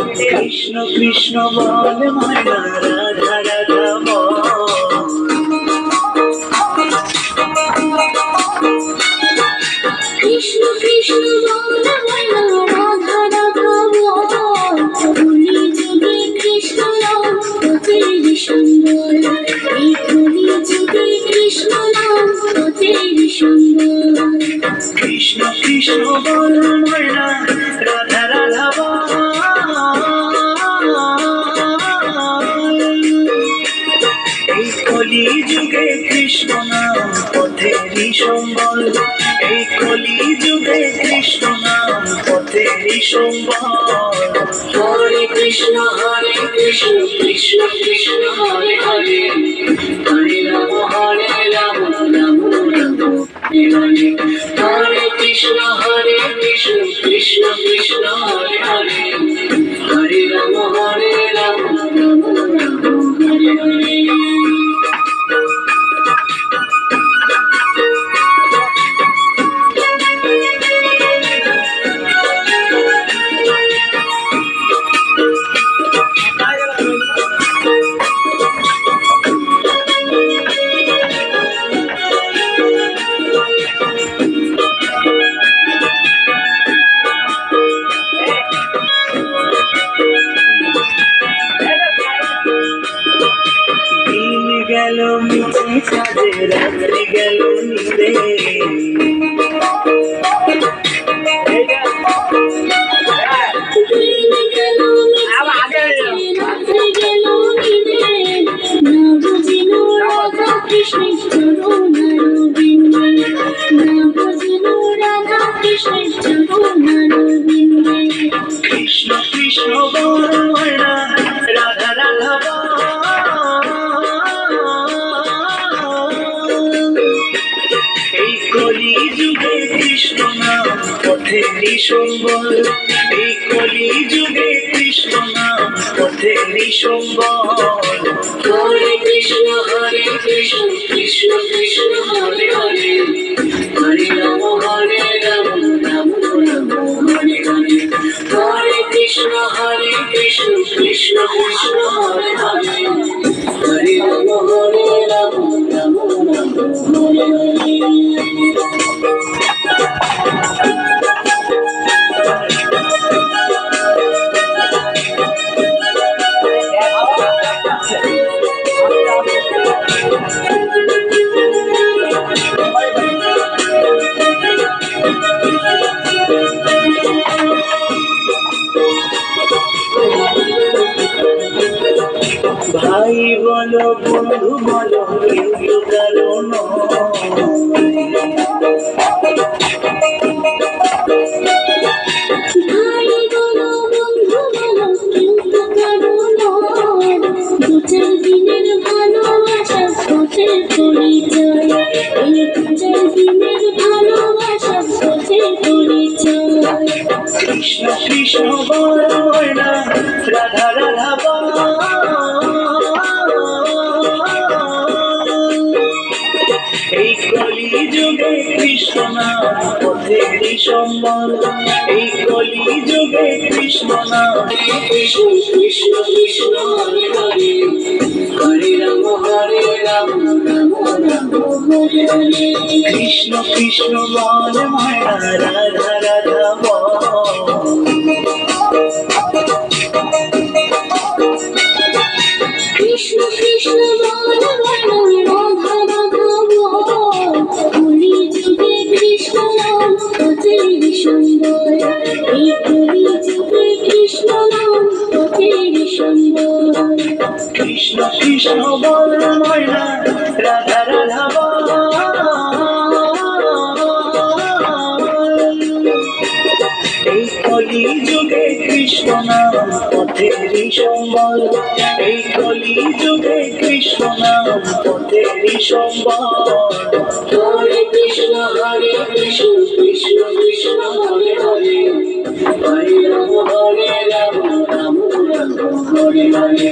কৃষ্ণ কৃষ্ণ বল ময়না রাধা রাধা বল। কৃষ্ণ কৃষ্ণ বল ময়না রাধা রাধা বল। কলি যুগে কৃষ্ণ নাম তোতেরি সম্বল। এই কলি যুগে কৃষ্ণ নাম তোতেরি সম্বল। কৃষ্ণ কৃষ্ণ বল ময়না রাধা রাধা বল। এই কলি যুগে কৃষ্ণ নাম পথেরই সম্বল। এই কলি যুগে কৃষ্ণ নাম পথেরই সম্বল। হরে কৃষ্ণ কৃষ্ণ কৃষ্ণ হরে হরে। হরে রাম রাম রাম হরে হরে। হরে কৃষ্ণ কৃষ্ণ কৃষ্ণ হরে হরে। হরে রাম রাম রাম হরে হরে। দিন গেল মিছে কাজে রাত্রি গেল নিরে। কৃষ্ণের চরণারবিন্দে না বুঝলো রাধা কৃষ্ণের চরণারবিন্দে। কৃষ্ণ কৃষ্ণ বল ময়না রাধা রাধা বল। এই কলি যুগে কৃষ্ণ নাম পথেরই সম্বল। এই কলি যুগে কৃষ্ণ নাম পথেরই সম্বল। হরে কৃষ্ণ কৃষ্ণ কৃষ্ণ হরে হরে। হরে রাম রাম রাম হরে হরে। হরে কৃষ্ণ কৃষ্ণ কৃষ্ণ হরে হরে। হরে রাম রাম রাম হরে হরে। ভাই বলো বন্ধু বলো কেউ তো কারো ভাই বলো বন্ধু বলো কেউ তো কারো নয়। দু চার দিনের ভালোবাসা পথের পরিচয়। এই দু চার দিনের ভালোবাসা পথের পরিচয়। কৃষ্ণ কৃষ্ণ বল ময়না রাধা রাধা বল। এই কলি যুগে কৃষ্ণ নাম পথেরই সম্বল। এই কলি যুগে কৃষ্ণ নাম। কৃষ্ণ কৃষ্ণ কৃষ্ণ হরে হরে। হরে রাম রাম রাম হরে হরে। কৃষ্ণ কৃষ্ণ বল ময়না রাধা রাধা বল। কৃষ্ণ কৃষ্ণ বল ময়না রাধা রাধা বল। কলি যুগে কৃষ্ণ নাম তোতেরি সম্বল। এই কলি যুগে কৃষ্ণ নাম তোতেরি সম্বল। কৃষ্ণ কৃষ্ণ বল ময়না রাধা রাধা বল। এই কলি যুগে কৃষ্ণ নাম পথেরই সম্বল। এই কলি যুগে কৃষ্ণ নাম পথেরই সম্বল। হরে কৃষ্ণ কৃষ্ণ কৃষ্ণ হরে হরে। হরে রাম রাম রাম হরে হরে।